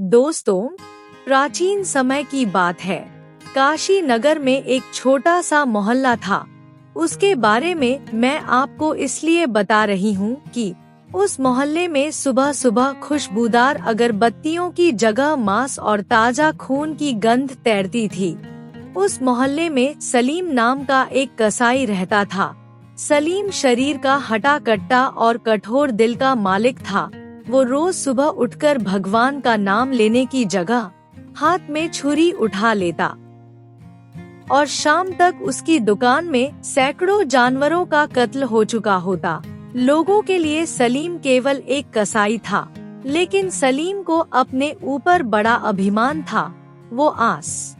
दोस्तों, प्राचीन समय की बात है। काशी नगर में एक छोटा सा मोहल्ला था। उसके बारे में मैं आपको इसलिए बता रही हूँ कि उस मोहल्ले में सुबह सुबह खुशबूदार अगरबत्तियों की जगह मांस और ताजा खून की गंध तैरती थी। उस मोहल्ले में सलीम नाम का एक कसाई रहता था। सलीम शरीर का हटा कट्टा और कठोर दिल का मालिक था। वो रोज सुबह उठकर भगवान का नाम लेने की जगह हाथ में छुरी उठा लेता और शाम तक उसकी दुकान में सैकड़ों जानवरों का कत्ल हो चुका होता। लोगों के लिए सलीम केवल एक कसाई था, लेकिन सलीम को अपने ऊपर बड़ा अभिमान था। वो आस-पास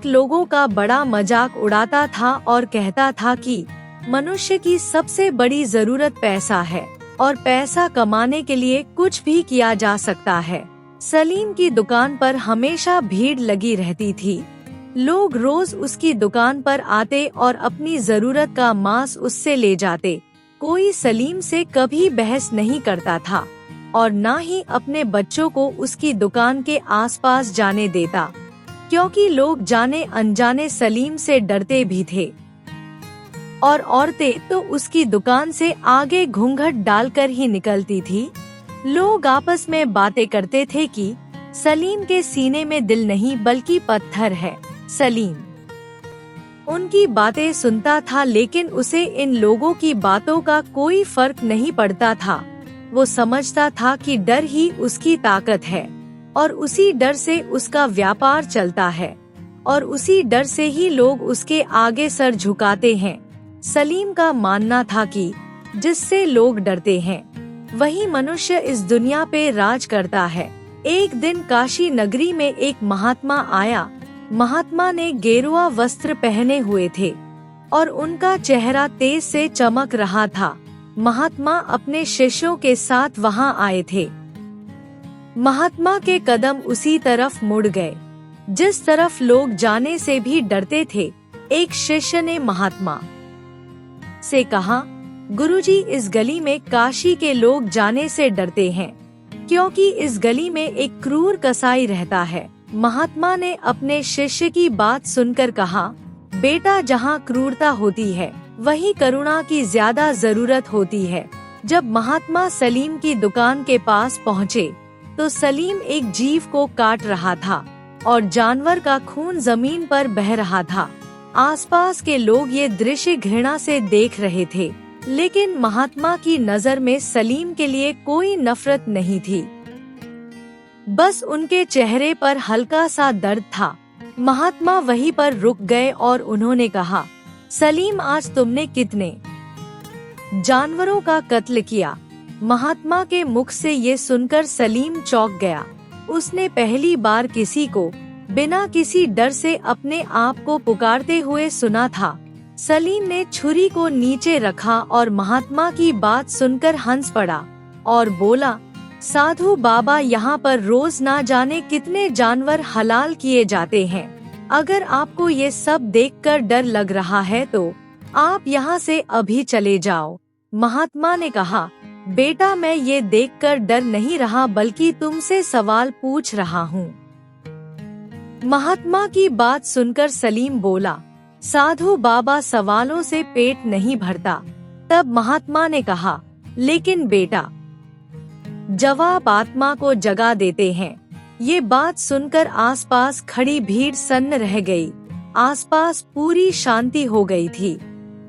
लोगों का बड़ा मजाक उड़ाता था और कहता था कि मनुष्य की सबसे बड़ी जरूरत पैसा है और पैसा कमाने के लिए कुछ भी किया जा सकता है। सलीम की दुकान पर हमेशा भीड़ लगी रहती थी। लोग रोज उसकी दुकान पर आते और अपनी जरूरत का मांस उससे ले जाते। कोई सलीम से कभी बहस नहीं करता था और न ही अपने बच्चों को उसकी दुकान के आसपास जाने देता, क्योंकि लोग जाने अनजाने सलीम से डरते भी थे और औरतें तो उसकी दुकान से आगे घूंघट डालकर ही निकलती थी। लोग आपस में बातें करते थे कि सलीम के सीने में दिल नहीं बल्कि पत्थर है। सलीम उनकी बातें सुनता था, लेकिन उसे इन लोगों की बातों का कोई फर्क नहीं पड़ता था। वो समझता था कि डर ही उसकी ताकत है और उसी डर से उसका व्यापार चलता है और उसी डर से ही लोग उसके आगे सर झुकाते हैं। सलीम का मानना था कि जिससे लोग डरते हैं वही मनुष्य इस दुनिया पे राज करता है। एक दिन काशी नगरी में एक महात्मा आया। महात्मा ने गेरुआ वस्त्र पहने हुए थे और उनका चेहरा तेज से चमक रहा था। महात्मा अपने शिष्यों के साथ वहां आए थे। महात्मा के कदम उसी तरफ मुड़ गए जिस तरफ लोग जाने से भी डरते थे। एक शिष्य ने महात्मा से कहा, गुरुजी, इस गली में काशी के लोग जाने से डरते हैं क्योंकि इस गली में एक क्रूर कसाई रहता है। महात्मा ने अपने शिष्य की बात सुनकर कहा, बेटा, जहाँ क्रूरता होती है वहीं करुणा की ज्यादा जरूरत होती है। जब महात्मा सलीम की दुकान के पास पहुँचे तो सलीम एक जीव को काट रहा था और जानवर का खून जमीन पर बह रहा था। आसपास के लोग ये दृश्य घृणा से देख रहे थे, लेकिन महात्मा की नजर में सलीम के लिए कोई नफरत नहीं थी, बस उनके चेहरे पर हल्का सा दर्द था। महात्मा वहीं पर रुक गए और उन्होंने कहा, सलीम, आज तुमने कितने जानवरों का कत्ल किया? महात्मा के मुख से ये सुनकर सलीम चौंक गया। उसने पहली बार किसी को बिना किसी डर से अपने आप को पुकारते हुए सुना था। सलीम ने छुरी को नीचे रखा और महात्मा की बात सुनकर हंस पड़ा और बोला, साधु बाबा, यहाँ पर रोज ना जाने कितने जानवर हलाल किए जाते हैं। अगर आपको ये सब देखकर डर लग रहा है तो आप यहाँ से अभी चले जाओ। महात्मा ने कहा, बेटा, मैं ये देखकर डर नहीं रहा बल्कि तुमसे सवाल पूछ रहा हूँ। महात्मा की बात सुनकर सलीम बोला, साधु बाबा, सवालों से पेट नहीं भरता। तब महात्मा ने कहा, लेकिन बेटा, जवाब आत्मा को जगा देते हैं। ये बात सुनकर आसपास खड़ी भीड़ सन्न रह गई। आसपास पूरी शांति हो गई थी।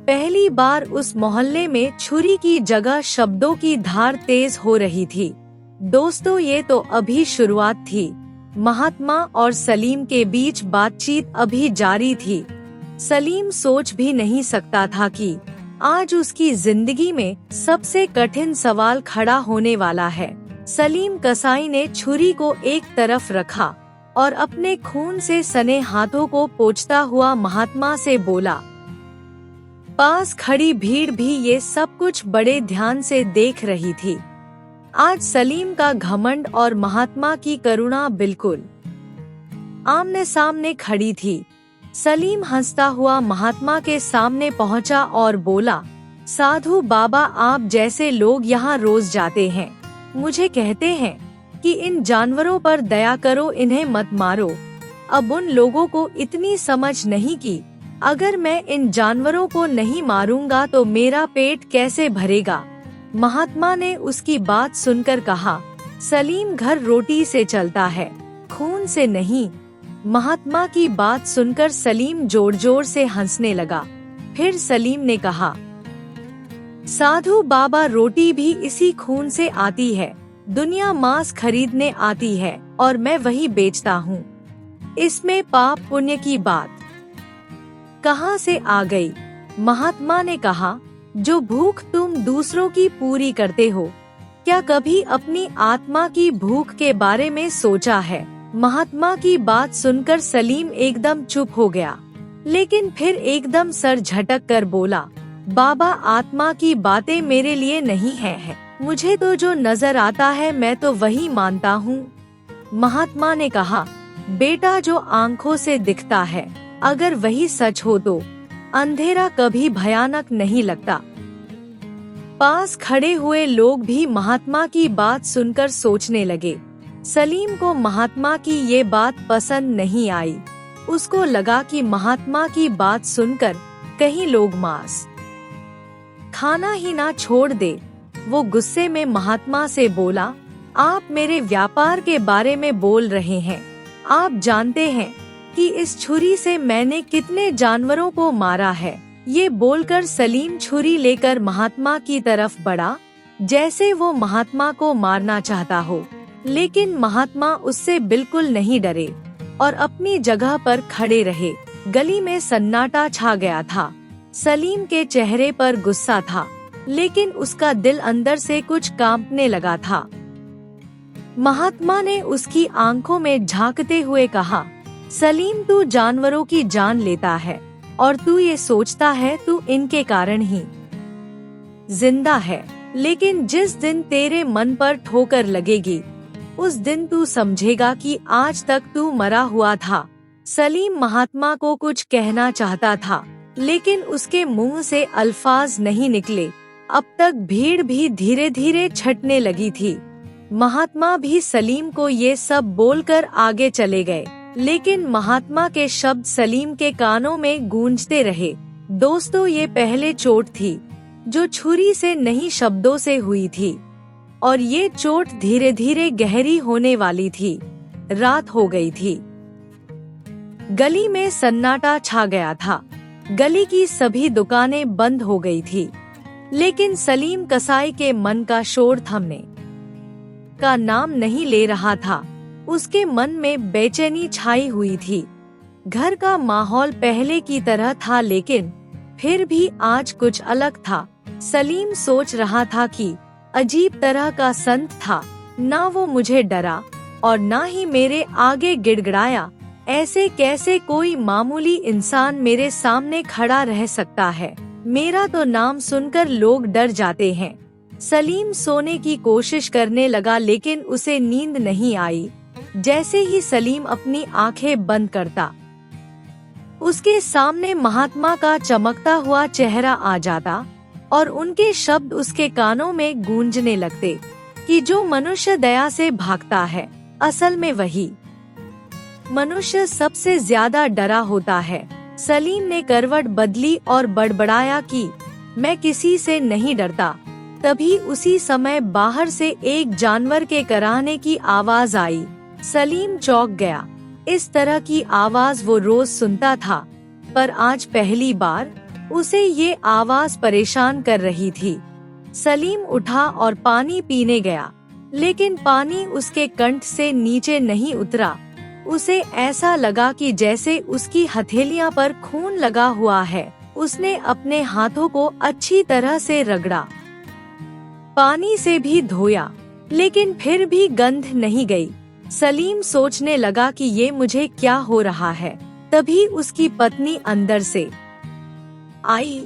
पहली बार उस मोहल्ले में छुरी की जगह शब्दों की धार तेज हो रही थी। दोस्तों, ये तो अभी शुरुआत थी। महात्मा और सलीम के बीच बातचीत अभी जारी थी। सलीम सोच भी नहीं सकता था कि आज उसकी जिंदगी में सबसे कठिन सवाल खड़ा होने वाला है। सलीम कसाई ने छुरी को एक तरफ रखा और अपने खून से सने हाथों को पोंछता हुआ महात्मा से बोला। पास खड़ी भीड़ भी ये सब कुछ बड़े ध्यान से देख रही थी। आज सलीम का घमंड और महात्मा की करुणा बिल्कुल आमने सामने खड़ी थी। सलीम हंसता हुआ महात्मा के सामने पहुंचा और बोला, साधु बाबा, आप जैसे लोग यहाँ रोज जाते हैं, मुझे कहते हैं कि इन जानवरों पर दया करो, इन्हें मत मारो। अब उन लोगों को इतनी समझ नहीं कि अगर मैं इन जानवरों को नहीं मारूंगा तो मेरा पेट कैसे भरेगा। महात्मा ने उसकी बात सुनकर कहा, सलीम, घर रोटी से चलता है, खून से नहीं। महात्मा की बात सुनकर सलीम जोर जोर से हंसने लगा। फिर सलीम ने कहा, साधु बाबा, रोटी भी इसी खून से आती है। दुनिया मांस खरीदने आती है और मैं वही बेचता हूँ। इसमें पाप पुण्य की बात कहाँ से आ गई? महात्मा ने कहा, जो भूख तुम दूसरों की पूरी करते हो, क्या कभी अपनी आत्मा की भूख के बारे में सोचा है? महात्मा की बात सुनकर सलीम एकदम चुप हो गया, लेकिन फिर एकदम सर झटक कर बोला, बाबा, आत्मा की बातें मेरे लिए नहीं है। मुझे तो जो नजर आता है मैं तो वही मानता हूँ। महात्मा ने कहा, बेटा, जो आँखों से दिखता है, अगर वही सच हो तो अंधेरा कभी भयानक नहीं लगता। पास खड़े हुए लोग भी महात्मा की बात सुनकर सोचने लगे। सलीम को महात्मा की ये बात पसंद नहीं आई। उसको लगा कि महात्मा की बात सुनकर कहीं लोग मांस खाना ही ना छोड़ दे। वो गुस्से में महात्मा से बोला, आप मेरे व्यापार के बारे में बोल रहे हैं? आप जानते हैं कि इस छुरी से मैंने कितने जानवरों को मारा है? ये बोलकर सलीम छुरी लेकर महात्मा की तरफ बढ़ा, जैसे वो महात्मा को मारना चाहता हो। लेकिन महात्मा उससे बिल्कुल नहीं डरे और अपनी जगह पर खड़े रहे। गली में सन्नाटा छा गया था। सलीम के चेहरे पर गुस्सा था, लेकिन उसका दिल अंदर से कुछ कांपने लगा था। महात्मा ने उसकी आंखों में झांकते हुए कहा, सलीम, तू जानवरों की जान लेता है और तू ये सोचता है तू इनके कारण ही जिंदा है। लेकिन जिस दिन तेरे मन पर ठोकर लगेगी, उस दिन तू समझेगा कि आज तक तू मरा हुआ था। सलीम महात्मा को कुछ कहना चाहता था, लेकिन उसके मुंह से अल्फाज नहीं निकले। अब तक भीड़ भी धीरे धीरे छटने लगी थी। महात्मा भी सलीम को ये सब बोलकर आगे चले गए, लेकिन महात्मा के शब्द सलीम के कानों में गूंजते रहे। दोस्तों, ये पहले चोट थी जो छुरी से नहीं शब्दों से हुई थी, और ये चोट धीरे धीरे गहरी होने वाली थी। रात हो गई थी। गली में सन्नाटा छा गया था। गली की सभी दुकानें बंद हो गई थी, लेकिन सलीम कसाई के मन का शोर थमने का नाम नहीं ले रहा था। उसके मन में बेचैनी छाई हुई थी। घर का माहौल पहले की तरह था, लेकिन फिर भी आज कुछ अलग था। सलीम सोच रहा था कि अजीब तरह का संत था। ना वो मुझे डरा और ना ही मेरे आगे गिड़गिड़ाया। ऐसे कैसे कोई मामूली इंसान मेरे सामने खड़ा रह सकता है? मेरा तो नाम सुनकर लोग डर जाते हैं। सलीम सोने की कोशिश करने लगा, लेकिन उसे नींद नहीं आई। जैसे ही सलीम अपनी आंखें बंद करता, उसके सामने महात्मा का चमकता हुआ चेहरा आ जाता और उनके शब्द उसके कानों में गूंजने लगते कि जो मनुष्य दया से भागता है, असल में वही मनुष्य सबसे ज्यादा डरा होता है। सलीम ने करवट बदली और बड़बड़ाया कि मैं किसी से नहीं डरता। तभी उसी समय बाहर से एक जानवर के कराहने की आवाज आई। सलीम चौंक गया। इस तरह की आवाज वो रोज सुनता था, पर आज पहली बार उसे ये आवाज परेशान कर रही थी। सलीम उठा और पानी पीने गया, लेकिन पानी उसके कंठ से नीचे नहीं उतरा। उसे ऐसा लगा कि जैसे उसकी हथेलियां पर खून लगा हुआ है। उसने अपने हाथों को अच्छी तरह से रगड़ा, पानी से भी धोया, लेकिन फिर भी गंध नहीं गई। सलीम सोचने लगा कि ये मुझे क्या हो रहा है। तभी उसकी पत्नी अंदर से आई।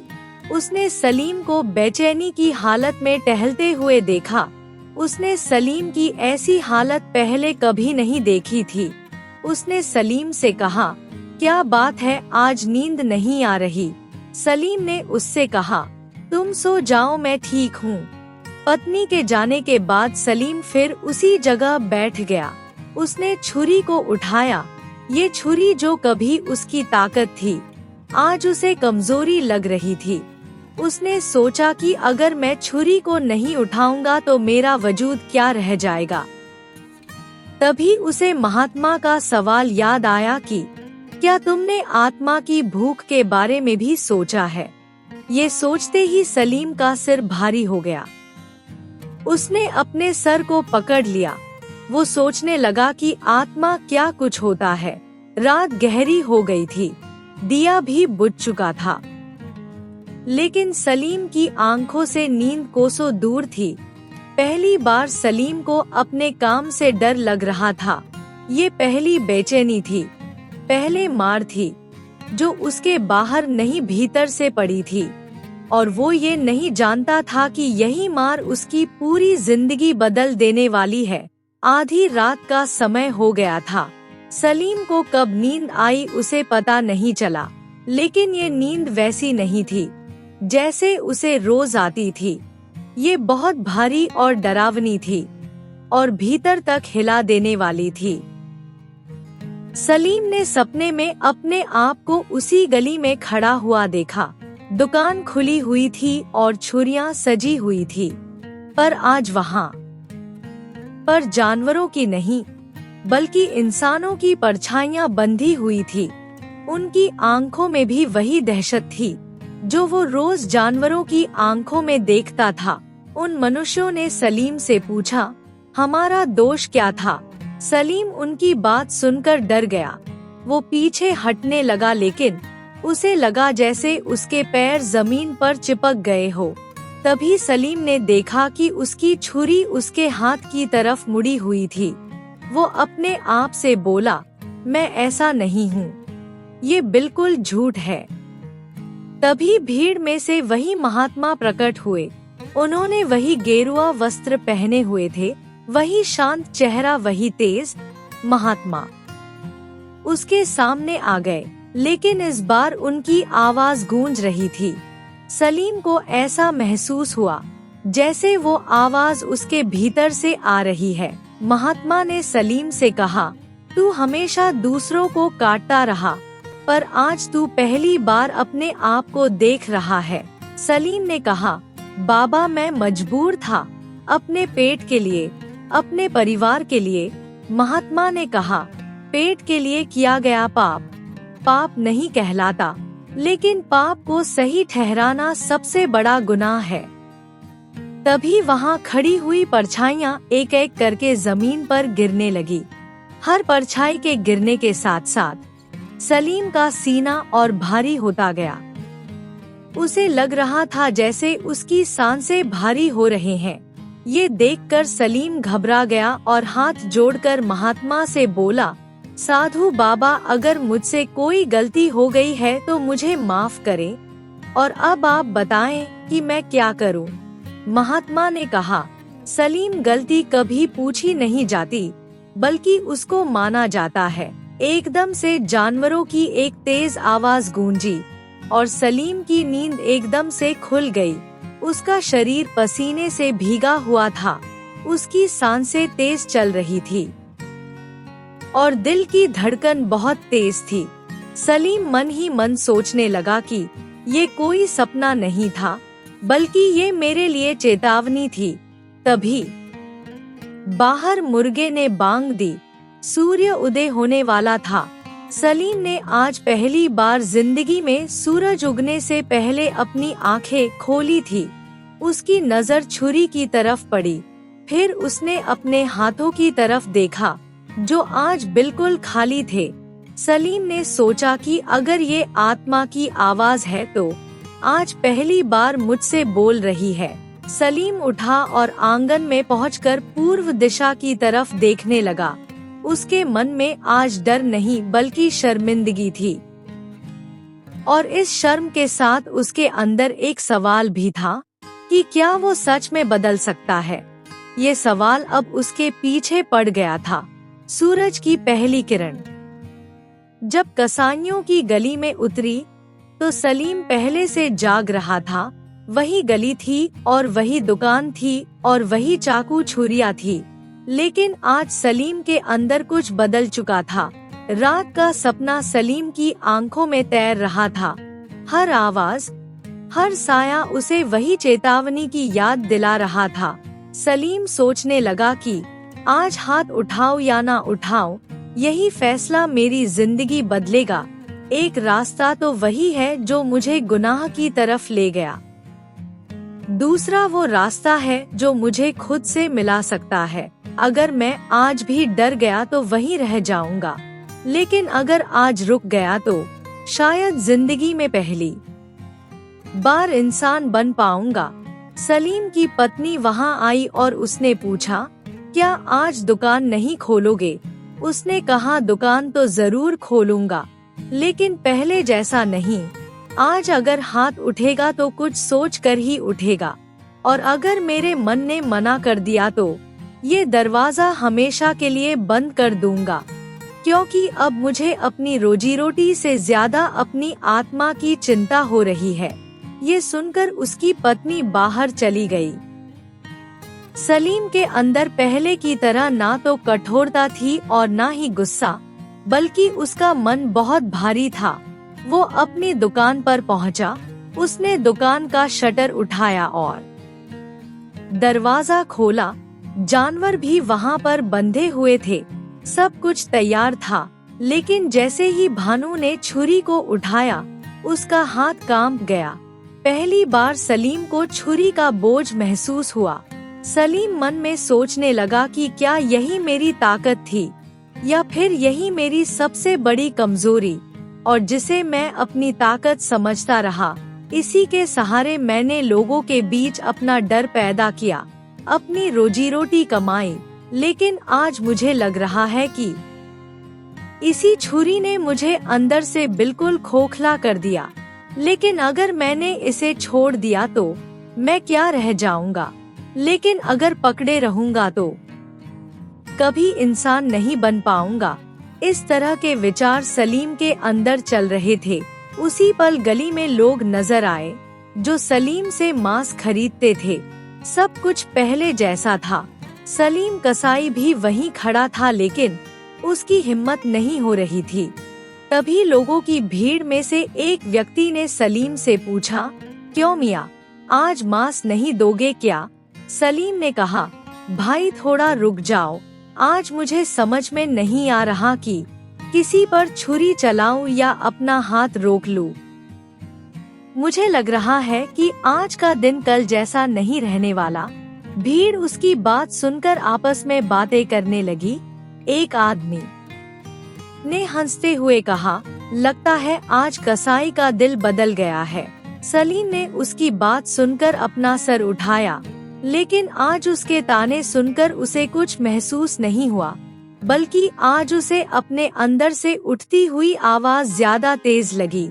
उसने सलीम को बेचैनी की हालत में टहलते हुए देखा। उसने सलीम की ऐसी हालत पहले कभी नहीं देखी थी। उसने सलीम से कहा, क्या बात है, आज नींद नहीं आ रही? सलीम ने उससे कहा, तुम सो जाओ, मैं ठीक हूँ। पत्नी के जाने के बाद सलीम फिर उसी जगह बैठ गया। उसने छुरी को उठाया। ये छुरी जो कभी उसकी ताकत थी, आज उसे कमजोरी लग रही थी। उसने सोचा कि अगर मैं छुरी को नहीं उठाऊंगा तो मेरा वजूद क्या रह जाएगा। तभी उसे महात्मा का सवाल याद आया कि क्या तुमने आत्मा की भूख के बारे में भी सोचा है? ये सोचते ही सलीम का सिर भारी हो गया। उसने अपने सर को पकड़ लिया। वो सोचने लगा कि आत्मा क्या कुछ होता है। रात गहरी हो गई थी, दिया भी बुझ चुका था, लेकिन सलीम की आंखों से नींद कोसों दूर थी। पहली बार सलीम को अपने काम से डर लग रहा था। ये पहली बेचैनी थी, पहले मार थी जो उसके बाहर नहीं भीतर से पड़ी थी, और वो ये नहीं जानता था कि यही मार उसकी पूरी जिंदगी बदल देने वाली है। आधी रात का समय हो गया था। सलीम को कब नींद आई उसे पता नहीं चला, लेकिन ये नींद वैसी नहीं थी जैसे उसे रोज आती थी। ये बहुत भारी और डरावनी थी और भीतर तक हिला देने वाली थी। सलीम ने सपने में अपने आप को उसी गली में खड़ा हुआ देखा। दुकान खुली हुई थी और छुरियां सजी हुई थी, पर आज वहाँ पर जानवरों की नहीं बल्कि इंसानों की परछाइयां बंधी हुई थी। उनकी आंखों में भी वही दहशत थी जो वो रोज जानवरों की आंखों में देखता था। उन मनुष्यों ने सलीम से पूछा, हमारा दोष क्या था? सलीम उनकी बात सुनकर डर गया। वो पीछे हटने लगा, लेकिन उसे लगा जैसे उसके पैर जमीन पर चिपक गए हो। तभी सलीम ने देखा कि उसकी छुरी उसके हाथ की तरफ मुड़ी हुई थी। वो अपने आप से बोला, मैं ऐसा नहीं हूँ, ये बिल्कुल झूठ है। तभी भीड़ में से वही महात्मा प्रकट हुए। उन्होंने वही गेरुआ वस्त्र पहने हुए थे, वही शांत चेहरा, वही तेज। महात्मा उसके सामने आ गए, लेकिन इस बार उनकी आवाज गूंज रही थी। सलीम को ऐसा महसूस हुआ जैसे वो आवाज उसके भीतर से आ रही है। महात्मा ने सलीम से कहा, तू हमेशा दूसरों को काटता रहा, पर आज तू पहली बार अपने आप को देख रहा है। सलीम ने कहा, बाबा मैं मजबूर था, अपने पेट के लिए, अपने परिवार के लिए। महात्मा ने कहा, पेट के लिए किया गया पाप पाप नहीं कहलाता, लेकिन पाप को सही ठहराना सबसे बड़ा गुनाह है। तभी वहाँ खड़ी हुई परछाइयाँ एक एक करके जमीन पर गिरने लगी। हर परछाई के गिरने के साथ साथ सलीम का सीना और भारी होता गया। उसे लग रहा था जैसे उसकी सांसें भारी हो रहे हैं। ये देखकर सलीम घबरा गया और हाथ जोड़कर महात्मा से बोला, साधु बाबा, अगर मुझसे कोई गलती हो गई है तो मुझे माफ करें, और अब आप बताएं कि मैं क्या करूं। महात्मा ने कहा, सलीम, गलती कभी पूछी नहीं जाती, बल्कि उसको माना जाता है। एकदम से जानवरों की एक तेज आवाज गूंजी और सलीम की नींद एकदम से खुल गई। उसका शरीर पसीने से भीगा हुआ था, उसकी सांसें तेज चल रही थी और दिल की धड़कन बहुत तेज थी। सलीम मन ही मन सोचने लगा कि ये कोई सपना नहीं था, बल्कि ये मेरे लिए चेतावनी थी। तभी बाहर मुर्गे ने बांग दी। सूर्य उदय होने वाला था। सलीम ने आज पहली बार जिंदगी में सूरज उगने से पहले अपनी आंखें खोली थी। उसकी नजर छुरी की तरफ पड़ी, फिर उसने अपने हाथों की तरफ देखा जो आज बिल्कुल खाली थे। सलीम ने सोचा कि अगर ये आत्मा की आवाज है तो आज पहली बार मुझसे बोल रही है। सलीम उठा और आंगन में पहुंचकर पूर्व दिशा की तरफ देखने लगा। उसके मन में आज डर नहीं बल्कि शर्मिंदगी थी, और इस शर्म के साथ उसके अंदर एक सवाल भी था कि क्या वो सच में बदल सकता है। ये सवाल अब उसके पीछे पड़ गया था। सूरज की पहली किरण जब कसाईयों की गली में उतरी तो सलीम पहले से जाग रहा था। वही गली थी और वही दुकान थी और वही चाकू छुरियां थी, लेकिन आज सलीम के अंदर कुछ बदल चुका था। रात का सपना सलीम की आंखों में तैर रहा था। हर आवाज, हर साया उसे वही चेतावनी की याद दिला रहा था। सलीम सोचने लगा कि आज हाथ उठाओ या ना उठाओ, यही फैसला मेरी जिंदगी बदलेगा। एक रास्ता तो वही है जो मुझे गुनाह की तरफ ले गया, दूसरा वो रास्ता है जो मुझे खुद से मिला सकता है। अगर मैं आज भी डर गया तो वहीं रह जाऊंगा, लेकिन अगर आज रुक गया तो शायद जिंदगी में पहली बार इंसान बन पाऊंगा। सलीम की पत्नी वहां आई और उसने पूछा, क्या आज दुकान नहीं खोलोगे? उसने कहा, दुकान तो जरूर खोलूंगा, लेकिन पहले जैसा नहीं। आज अगर हाथ उठेगा तो कुछ सोच कर ही उठेगा, और अगर मेरे मन ने मना कर दिया तो ये दरवाजा हमेशा के लिए बंद कर दूंगा, क्योंकि अब मुझे अपनी रोजी रोटी से ज्यादा अपनी आत्मा की चिंता हो रही है। ये सुनकर उसकी पत्नी बाहर चली गई। सलीम के अंदर पहले की तरह ना तो कठोरता थी और ना ही गुस्सा, बल्कि उसका मन बहुत भारी था। वो अपनी दुकान पर पहुंचा, उसने दुकान का शटर उठाया और दरवाजा खोला। जानवर भी वहां पर बंधे हुए थे, सब कुछ तैयार था, लेकिन जैसे ही भानु ने छुरी को उठाया, उसका हाथ कांप गया। पहली बार सलीम को छुरी का बोझ महसूस हुआ। सलीम मन में सोचने लगा कि क्या यही मेरी ताकत थी, या फिर यही मेरी सबसे बड़ी कमजोरी, और जिसे मैं अपनी ताकत समझता रहा। इसी के सहारे मैंने लोगों के बीच अपना डर पैदा किया, अपनी रोजी रोटी कमाई, लेकिन आज मुझे लग रहा है कि इसी छुरी ने मुझे अंदर से बिल्कुल खोखला कर दिया। लेकिन अगर मैंने इसे छोड़ दिया तो मैं क्या रह जाऊंगा, लेकिन अगर पकड़े रहूंगा तो कभी इंसान नहीं बन पाऊंगा। इस तरह के विचार सलीम के अंदर चल रहे थे। उसी पल गली में लोग नजर आए जो सलीम से मांस खरीदते थे। सब कुछ पहले जैसा था। सलीम कसाई भी वहीं खड़ा था, लेकिन उसकी हिम्मत नहीं हो रही थी। तभी लोगों की भीड़ में से एक व्यक्ति ने सलीम से पूछा, क्यों मियाँ, आज मांस नहीं दोगे क्या? सलीम ने कहा, भाई थोड़ा रुक जाओ, आज मुझे समझ में नहीं आ रहा कि किसी पर छुरी चलाऊं या अपना हाथ रोक लूं। मुझे लग रहा है कि आज का दिन कल जैसा नहीं रहने वाला। भीड़ उसकी बात सुनकर आपस में बातें करने लगी। एक आदमी ने हंसते हुए कहा, लगता है आज कसाई का दिल बदल गया है। सलीम ने उसकी बात सुनकर अपना सर उठाया, लेकिन आज उसके ताने सुनकर उसे कुछ महसूस नहीं हुआ, बल्कि आज उसे अपने अंदर से उठती हुई आवाज ज्यादा तेज लगी।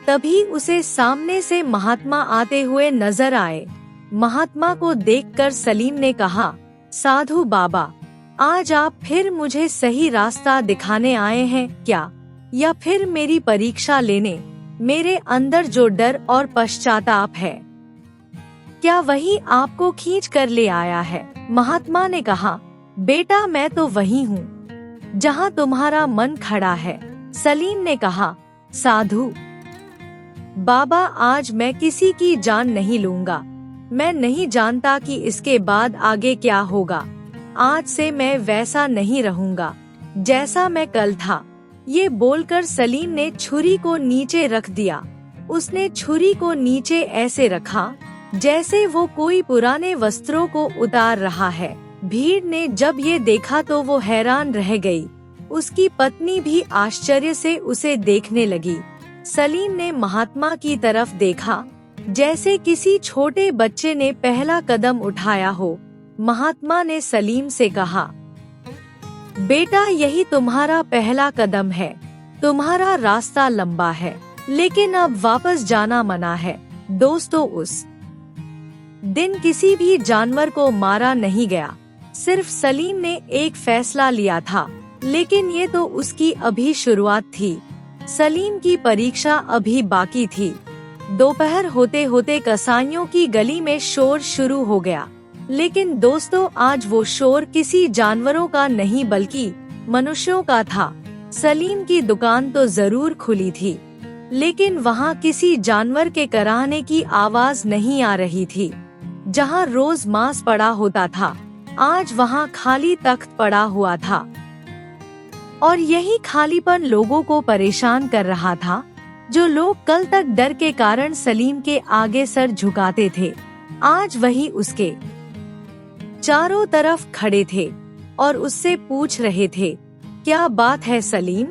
तभी उसे सामने से महात्मा आते हुए नजर आए। महात्मा को देखकर सलीम ने कहा, साधु बाबा, आज आप फिर मुझे सही रास्ता दिखाने आए हैं क्या, या फिर मेरी परीक्षा लेने? मेरे अंदर जो डर और पश्चाताप है, क्या वही आपको खींच कर ले आया है? महात्मा ने कहा, बेटा मैं तो वही हूँ जहाँ तुम्हारा मन खड़ा है। सलीम ने कहा, साधु बाबा, आज मैं किसी की जान नहीं लूंगा। मैं नहीं जानता कि इसके बाद आगे क्या होगा। आज से मैं वैसा नहीं रहूंगा जैसा मैं कल था। ये बोलकर सलीम ने छुरी को नीचे रख दिया। उसने छुरी को नीचे ऐसे रखा जैसे वो कोई पुराने वस्त्रों को उतार रहा है। भीड़ ने जब ये देखा तो वो हैरान रह गई। उसकी पत्नी भी आश्चर्य से उसे देखने लगी। सलीम ने महात्मा की तरफ देखा जैसे किसी छोटे बच्चे ने पहला कदम उठाया हो। महात्मा ने सलीम से कहा, बेटा यही तुम्हारा पहला कदम है। तुम्हारा रास्ता लंबा है, लेकिन अब वापस जाना मना है। दोस्तों, उस दिन किसी भी जानवर को मारा नहीं गया। सिर्फ सलीम ने एक फैसला लिया था, लेकिन ये तो उसकी अभी शुरुआत थी। सलीम की परीक्षा अभी बाकी थी। दोपहर होते होते कसाईयों की गली में शोर शुरू हो गया। लेकिन दोस्तों, आज वो शोर किसी जानवरों का नहीं बल्कि मनुष्यों का था। सलीम की दुकान तो जरूर खुली थी, लेकिन वहाँ किसी जानवर के कराहने की आवाज नहीं आ रही थी। जहाँ रोज मांस पड़ा होता था, आज वहाँ खाली तख्त पड़ा हुआ था। और यही खालीपन लोगों को परेशान कर रहा था। जो लोग कल तक डर के कारण सलीम के आगे सर झुकाते थे, आज वही उसके चारों तरफ खड़े थे और उससे पूछ रहे थे, क्या बात है सलीम,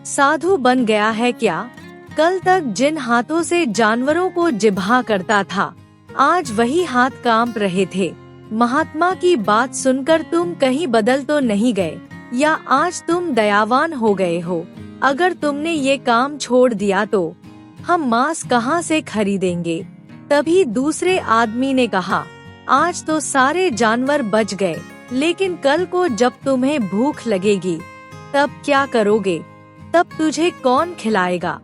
साधु बन गया है क्या? कल तक जिन हाथों से जानवरों को जिब्हा करता था, आज वही हाथ कांप रहे थे। महात्मा की बात सुनकर तुम कहीं बदल तो नहीं गए, या आज तुम दयावान हो गए हो? अगर तुमने ये काम छोड़ दिया तो हम मांस कहाँ से खरीदेंगे? तभी दूसरे आदमी ने कहा, आज तो सारे जानवर बच गए, लेकिन कल को जब तुम्हें भूख लगेगी तब क्या करोगे? तब तुझे कौन खिलाएगा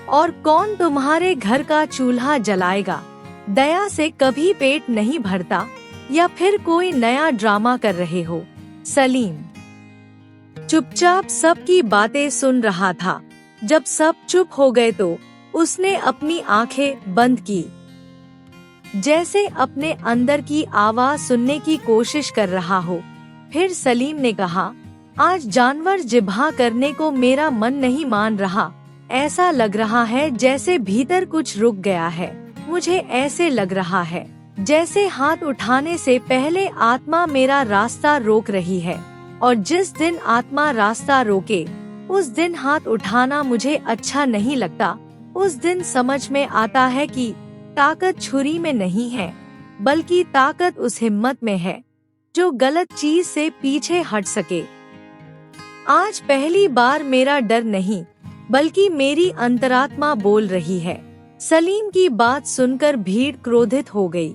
और कौन तुम्हारे घर का चूल्हा जलाएगा? दया से कभी पेट नहीं भरता, या फिर कोई नया ड्रामा कर रहे हो? सलीम चुपचाप सबकी बातें सुन रहा था। जब सब चुप हो गए तो उसने अपनी आंखें बंद की, जैसे अपने अंदर की आवाज सुनने की कोशिश कर रहा हो। फिर सलीम ने कहा, आज जानवर जिब्हा करने को मेरा मन नहीं मान रहा। ऐसा लग रहा है जैसे भीतर कुछ रुक गया है। मुझे ऐसे लग रहा है जैसे हाथ उठाने से पहले आत्मा मेरा रास्ता रोक रही है, और जिस दिन आत्मा रास्ता रोके उस दिन हाथ उठाना मुझे अच्छा नहीं लगता। उस दिन समझ में आता है कि ताकत छुरी में नहीं है, बल्कि ताकत उस हिम्मत में है जो गलत चीज से पीछे हट सके। आज पहली बार मेरा डर नहीं, बल्कि मेरी अंतरात्मा बोल रही है। सलीम की बात सुनकर भीड़ क्रोधित हो गई।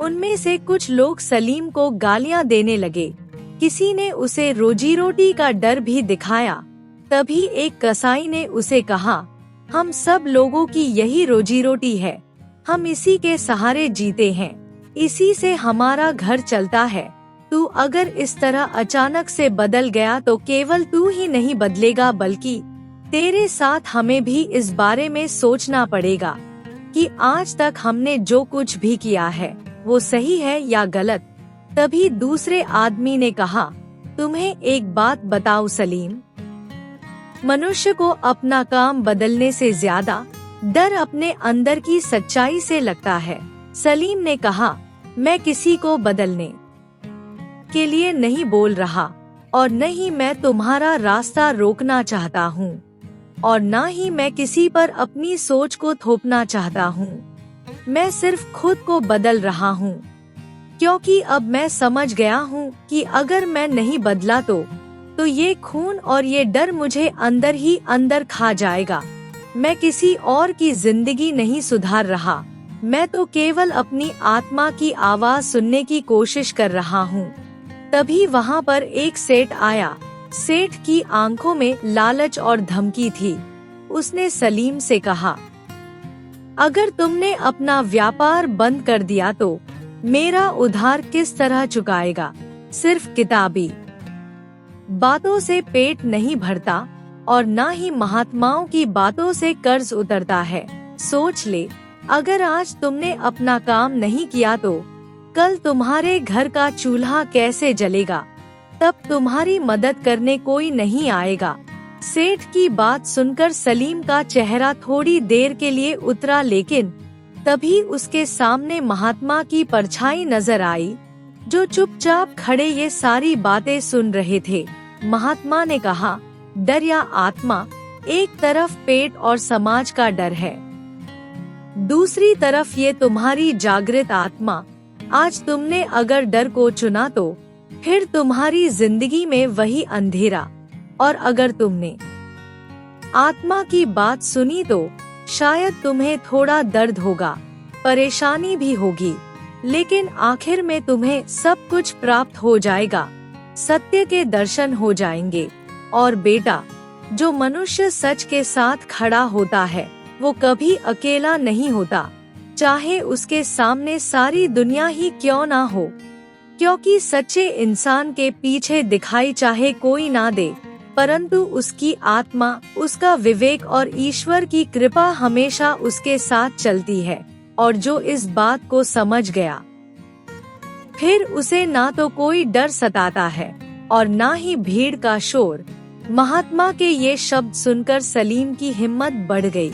उनमें से कुछ लोग सलीम को गालियां देने लगे। किसी ने उसे रोजी रोटी का डर भी दिखाया। तभी एक कसाई ने उसे कहा, हम सब लोगों की यही रोजी रोटी है, हम इसी के सहारे जीते हैं, इसी से हमारा घर चलता है। तू अगर इस तरह अचानक से बदल गया तो केवल तू ही नहीं बदलेगा, बल्कि तेरे साथ हमें भी इस बारे में सोचना पड़ेगा कि आज तक हमने जो कुछ भी किया है वो सही है या गलत। तभी दूसरे आदमी ने कहा, तुम्हें एक बात बताऊं सलीम, मनुष्य को अपना काम बदलने से ज्यादा डर अपने अंदर की सच्चाई से लगता है। सलीम ने कहा, मैं किसी को बदलने के लिए नहीं बोल रहा, और न ही मैं तुम्हारा रास्ता रोकना चाहता हूँ, और न ही मैं किसी पर अपनी सोच को थोपना चाहता हूँ। मैं सिर्फ खुद को बदल रहा हूँ, क्योंकि अब मैं समझ गया हूँ कि अगर मैं नहीं बदला तो ये खून और ये डर मुझे अंदर ही अंदर खा जाएगा। मैं किसी और की जिंदगी नहीं सुधार रहा, मैं तो केवल अपनी आत्मा की आवाज सुनने की कोशिश कर रहा हूँ। तभी वहाँ पर एक सेठ आया। सेठ की आंखों में लालच और धमकी थी। उसने सलीम से कहा, अगर तुमने अपना व्यापार बंद कर दिया तो मेरा उधार किस तरह चुकाएगा? सिर्फ किताबी बातों से पेट नहीं भरता, और न ही महात्माओं की बातों से कर्ज उतरता है। सोच ले, अगर आज तुमने अपना काम नहीं किया तो कल तुम्हारे घर का चूल्हा कैसे जलेगा? तब तुम्हारी मदद करने कोई नहीं आएगा। सेठ की बात सुनकर सलीम का चेहरा थोड़ी देर के लिए उतरा, लेकिन तभी उसके सामने महात्मा की परछाई नजर आई, जो चुपचाप खड़े ये सारी बातें सुन रहे थे। महात्मा ने कहा, डर या आत्मा, एक तरफ पेट और समाज का डर है, दूसरी तरफ ये तुम्हारी जागृत आत्मा। आज तुमने अगर डर को चुना तो फिर तुम्हारी जिंदगी में वही अंधेरा, और अगर तुमने आत्मा की बात सुनी तो शायद तुम्हें थोड़ा दर्द होगा, परेशानी भी होगी, लेकिन आखिर में तुम्हें सब कुछ प्राप्त हो जाएगा, सत्य के दर्शन हो जाएंगे। और बेटा, जो मनुष्य सच के साथ खड़ा होता है वो कभी अकेला नहीं होता, चाहे उसके सामने सारी दुनिया ही क्यों ना हो। क्योंकि सच्चे इंसान के पीछे दिखाई चाहे कोई ना दे, परंतु उसकी आत्मा, उसका विवेक और ईश्वर की कृपा हमेशा उसके साथ चलती है। और जो इस बात को समझ गया, फिर उसे ना तो कोई डर सताता है और ना ही भीड़ का शोर। महात्मा के ये शब्द सुनकर सलीम की हिम्मत बढ़ गई।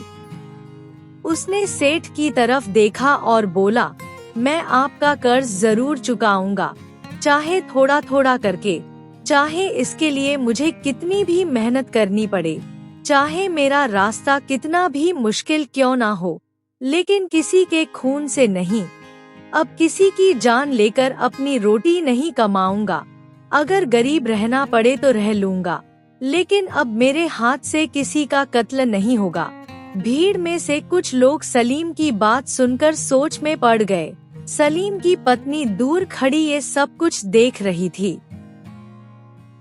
उसने सेठ की तरफ देखा और बोला, मैं आपका कर्ज जरूर चुकाऊंगा, चाहे थोड़ा थोड़ा करके, चाहे इसके लिए मुझे कितनी भी मेहनत करनी पड़े, चाहे मेरा रास्ता कितना भी मुश्किल क्यों ना हो, लेकिन किसी के खून से नहीं। अब किसी की जान लेकर अपनी रोटी नहीं कमाऊंगा। अगर गरीब रहना पड़े तो रह लूंगा, लेकिन अब मेरे हाथ से किसी का कत्ल नहीं होगा। भीड़ में से कुछ लोग सलीम की बात सुनकर सोच में पड़ गए। सलीम की पत्नी दूर खड़ी ये सब कुछ देख रही थी।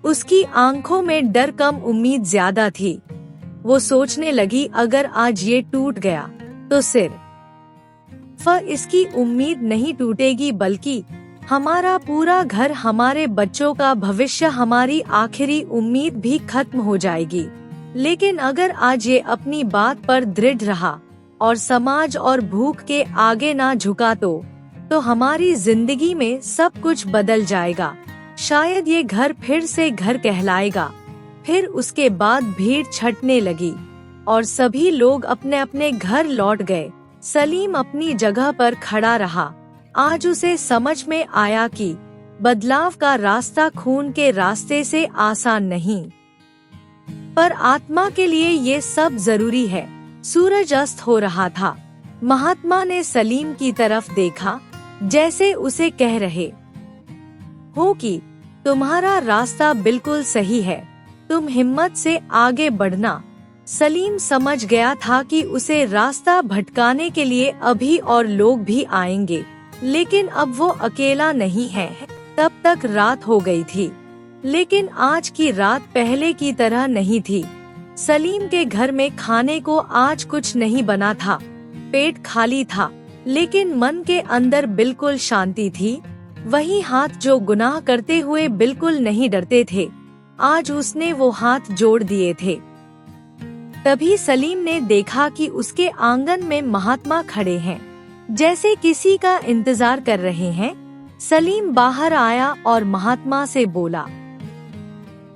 उसकी आंखों में डर कम, उम्मीद ज्यादा थी। वो सोचने लगी, अगर आज ये टूट गया तो सिर्फ इसकी उम्मीद नहीं टूटेगी, बल्कि हमारा पूरा घर, हमारे बच्चों का भविष्य, हमारी आखिरी उम्मीद भी खत्म हो जाएगी। लेकिन अगर आज ये अपनी बात पर दृढ़ रहा और समाज और भूख के आगे ना झुका तो हमारी जिंदगी में सब कुछ बदल जाएगा। शायद ये घर फिर से घर कहलाएगा। फिर उसके बाद भीड़ छटने लगी और सभी लोग अपने अपने घर लौट गए। सलीम अपनी जगह पर खड़ा रहा। आज उसे समझ में आया कि बदलाव का रास्ता खून के रास्ते से आसान नहीं, पर आत्मा के लिए ये सब जरूरी है। सूरज अस्त हो रहा था। महात्मा ने सलीम की तरफ देखा, जैसे उसे कह रहे हो कि तुम्हारा रास्ता बिल्कुल सही है, तुम हिम्मत से आगे बढ़ना। सलीम समझ गया था कि उसे रास्ता भटकाने के लिए अभी और लोग भी आएंगे, लेकिन अब वो अकेला नहीं है। तब तक रात हो गई थी, लेकिन आज की रात पहले की तरह नहीं थी। सलीम के घर में खाने को आज कुछ नहीं बना था। पेट खाली था, लेकिन मन के अंदर बिल्कुल शांति थी। वही हाथ जो गुनाह करते हुए बिल्कुल नहीं डरते थे, आज उसने वो हाथ जोड़ दिए थे। तभी सलीम ने देखा कि उसके आंगन में महात्मा खड़े हैं, जैसे किसी का इंतजार कर रहे हैं। सलीम बाहर आया और महात्मा से बोला,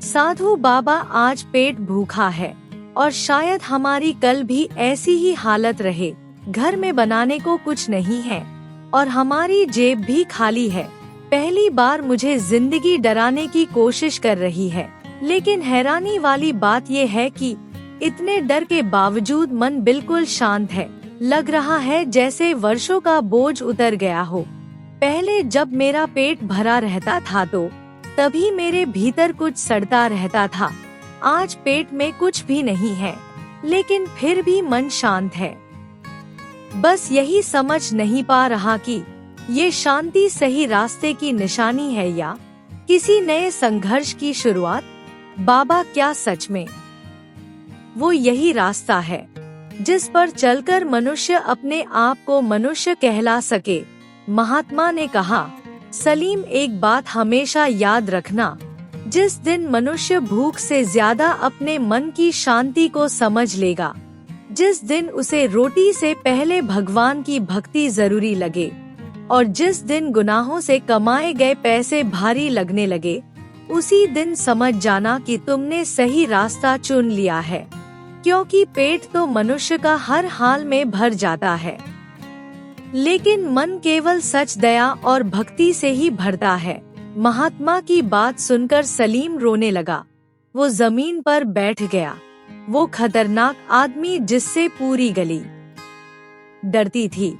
साधु बाबा, आज पेट भूखा है और शायद हमारी कल भी ऐसी ही हालत रहे। घर में बनाने को कुछ नहीं है और हमारी जेब भी खाली है। पहली बार मुझे जिंदगी डराने की कोशिश कर रही है, लेकिन हैरानी वाली बात ये है कि इतने डर के बावजूद मन बिल्कुल शांत है। लग रहा है जैसे वर्षों का बोझ उतर गया हो। पहले जब मेरा पेट भरा रहता था तो तभी मेरे भीतर कुछ सड़ता रहता था। आज पेट में कुछ भी नहीं है, लेकिन फिर भी मन शांत है। बस यही समझ नहीं पा रहा कि ये शांति सही रास्ते की निशानी है या किसी नए संघर्ष की शुरुआत। बाबा, क्या सच में वो यही रास्ता है जिस पर चलकर मनुष्य अपने आप को मनुष्य कहला सके? महात्मा ने कहा, सलीम, एक बात हमेशा याद रखना, जिस दिन मनुष्य भूख से ज्यादा अपने मन की शांति को समझ लेगा, जिस दिन उसे रोटी से पहले भगवान की भक्ति जरूरी लगे और जिस दिन गुनाहों से कमाए गए पैसे भारी लगने लगे, उसी दिन समझ जाना कि तुमने सही रास्ता चुन लिया है। क्योंकि पेट तो मनुष्य का हर हाल में भर जाता है, लेकिन मन केवल सच, दया और भक्ति से ही भरता है। महात्मा की बात सुनकर सलीम रोने लगा। वो जमीन पर बैठ गया। वो खतरनाक आदमी जिससे पूरी गली डरती थी,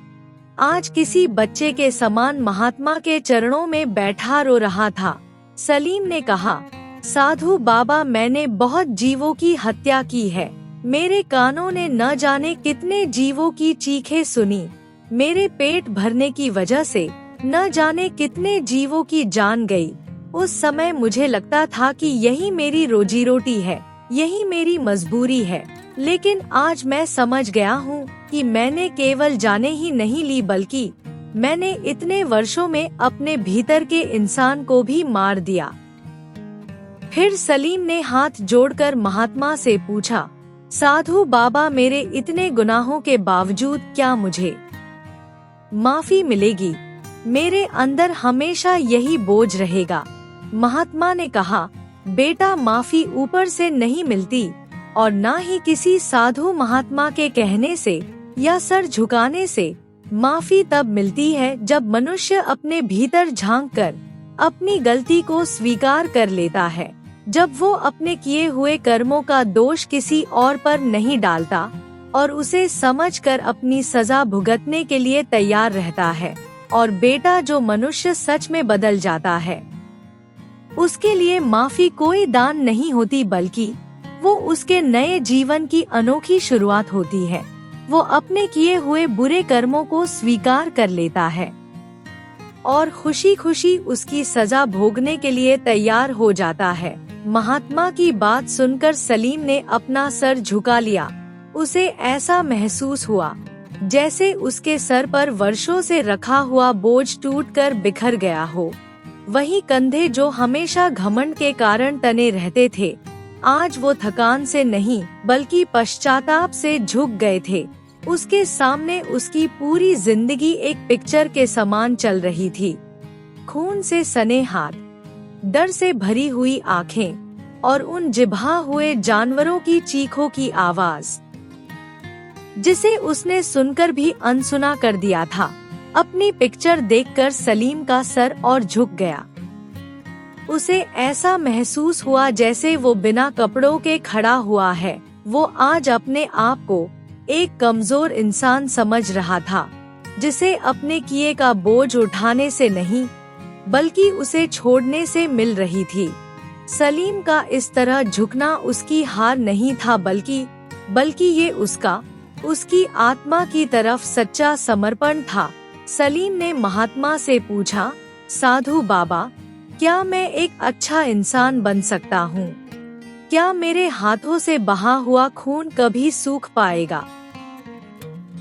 आज किसी बच्चे के समान महात्मा के चरणों में बैठा रो रहा था। सलीम ने कहा, साधु बाबा, मैंने बहुत जीवों की हत्या की है। मेरे कानों ने न जाने कितने जीवों की चीखें सुनी। मेरे पेट भरने की वजह से न जाने कितने जीवों की जान गई। उस समय मुझे लगता था कि यही मेरी रोजी रोटी है, यही मेरी मजबूरी है। लेकिन आज मैं समझ गया हूँ कि मैंने केवल जाने ही नहीं ली, बल्कि मैंने इतने वर्षों में अपने भीतर के इंसान को भी मार दिया। फिर सलीम ने हाथ जोड़कर महात्मा से पूछा, साधु बाबा, मेरे इतने गुनाहों के बावजूद क्या मुझे माफी मिलेगी? मेरे अंदर हमेशा यही बोझ रहेगा। महात्मा ने कहा, बेटा, माफी ऊपर से नहीं मिलती और ना ही किसी साधु महात्मा के कहने से या सर झुकाने से। माफी तब मिलती है जब मनुष्य अपने भीतर झांककर अपनी गलती को स्वीकार कर लेता है, जब वो अपने किए हुए कर्मों का दोष किसी और पर नहीं डालता और उसे समझकर अपनी सजा भुगतने के लिए तैयार रहता है। और बेटा, जो मनुष्य सच में बदल जाता है, उसके लिए माफी कोई दान नहीं होती, बल्कि वो उसके नए जीवन की अनोखी शुरुआत होती है। वो अपने किए हुए बुरे कर्मों को स्वीकार कर लेता है और खुशी खुशी उसकी सजा भोगने के लिए तैयार हो जाता है। महात्मा की बात सुनकर सलीम ने अपना सर झुका लिया। उसे ऐसा महसूस हुआ जैसे उसके सर पर वर्षों से रखा हुआ बोझ टूटकर बिखर गया हो। वही कंधे जो हमेशा घमंड के कारण तने रहते थे, आज वो थकान से नहीं बल्कि पश्चाताप से झुक गए थे। उसके सामने उसकी पूरी जिंदगी एक पिक्चर के समान चल रही थी। खून से सने हाथ, डर से भरी हुई आंखें और उन जिभा हुए जानवरों की चीखों की आवाज, जिसे उसने सुनकर भी अनसुना कर दिया था। अपनी पिक्चर देखकर सलीम का सर और झुक गया। उसे ऐसा महसूस हुआ जैसे वो बिना कपड़ों के खड़ा हुआ है। वो आज अपने आप को एक कमजोर इंसान समझ रहा था, जिसे अपने किए का बोझ उठाने से नहीं बल्कि उसे छोड़ने से मिल रही थी। सलीम का इस तरह झुकना उसकी हार नहीं था, बल्कि ये उसकी आत्मा की तरफ सच्चा समर्पण था। सलीम ने महात्मा से पूछा, साधु बाबा, क्या मैं एक अच्छा इंसान बन सकता हूँ? क्या मेरे हाथों से बहा हुआ खून कभी सूख पाएगा?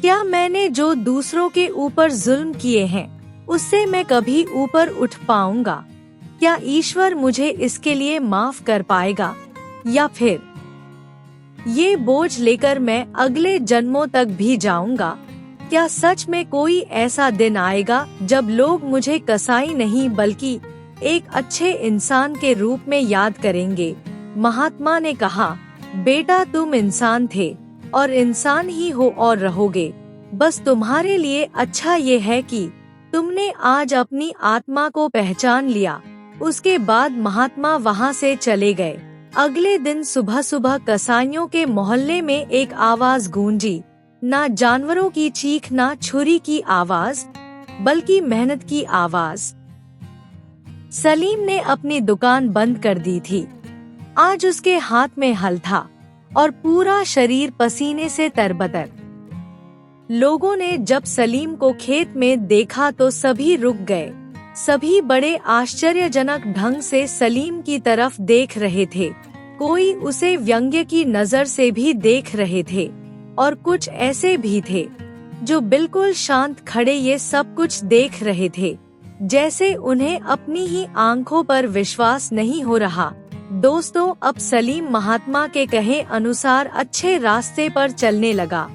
क्या मैंने जो दूसरों के ऊपर जुल्म किए हैं, उससे मैं कभी ऊपर उठ पाऊंगा? क्या ईश्वर मुझे इसके लिए माफ कर पाएगा? या फिर ये बोझ लेकर मैं अगले जन्मों तक भी जाऊंगा? क्या सच में कोई ऐसा दिन आएगा जब लोग मुझे कसाई नहीं बल्कि एक अच्छे इंसान के रूप में याद करेंगे? महात्मा ने कहा, बेटा, तुम इंसान थे और इंसान ही हो और रहोगे। बस तुम्हारे लिए अच्छा ये है कि तुमने आज अपनी आत्मा को पहचान लिया। उसके बाद महात्मा वहाँ से चले गए। अगले दिन सुबह सुबह कसाईयों के मोहल्ले में एक आवाज गूंजी, ना जानवरों की चीख, ना छुरी की आवाज, बल्कि मेहनत की आवाज। सलीम ने अपनी दुकान बंद कर दी थी। आज उसके हाथ में हल था और पूरा शरीर पसीने से तरबतर। लोगों ने जब सलीम को खेत में देखा तो सभी रुक गए। सभी बड़े आश्चर्यजनक ढंग से सलीम की तरफ देख रहे थे। कोई उसे व्यंग्य की नजर से भी देख रहे थे और कुछ ऐसे भी थे जो बिल्कुल शांत खड़े ये सब कुछ देख रहे थे, जैसे उन्हें अपनी ही आंखों पर विश्वास नहीं हो रहा। दोस्तों, अब सलीम महात्मा के कहे अनुसार अच्छे रास्ते पर चलने लगा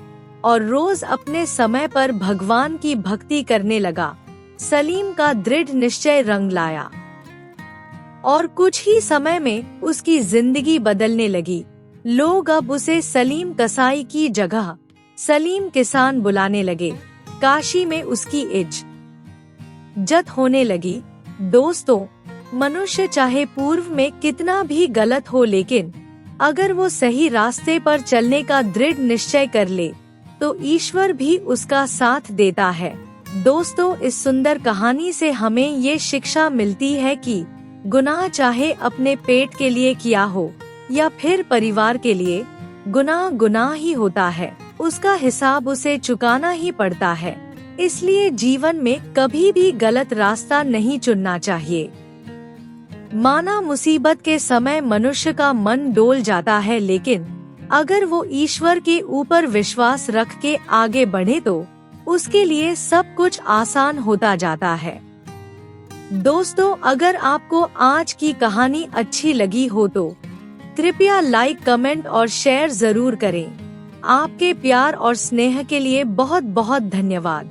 और रोज अपने समय पर भगवान की भक्ति करने लगा। सलीम का दृढ़ निश्चय रंग लाया और कुछ ही समय में उसकी जिंदगी बदलने लगी। लोग अब उसे सलीम कसाई की जगह सलीम किसान बुलाने लगे। काशी में उसकी इज्जत होने लगी। दोस्तों, मनुष्य चाहे पूर्व में कितना भी गलत हो, लेकिन अगर वो सही रास्ते पर चलने का दृढ़ निश्चय कर ले तो ईश्वर भी उसका साथ देता है। दोस्तों, इस सुंदर कहानी से हमें ये शिक्षा मिलती है कि गुनाह चाहे अपने पेट के लिए किया हो या फिर परिवार के लिए, गुनाह ही होता है। उसका हिसाब उसे चुकाना ही पड़ता है। इसलिए जीवन में कभी भी गलत रास्ता नहीं चुनना चाहिए। माना मुसीबत के समय मनुष्य का मन डोल जाता है, लेकिन अगर वो ईश्वर के ऊपर विश्वास रख के आगे बढ़े तो उसके लिए सब कुछ आसान होता जाता है। दोस्तों, अगर आपको आज की कहानी अच्छी लगी हो तो कृपया लाइक, कमेंट और शेयर जरूर करें। आपके प्यार और स्नेह के लिए बहुत बहुत धन्यवाद।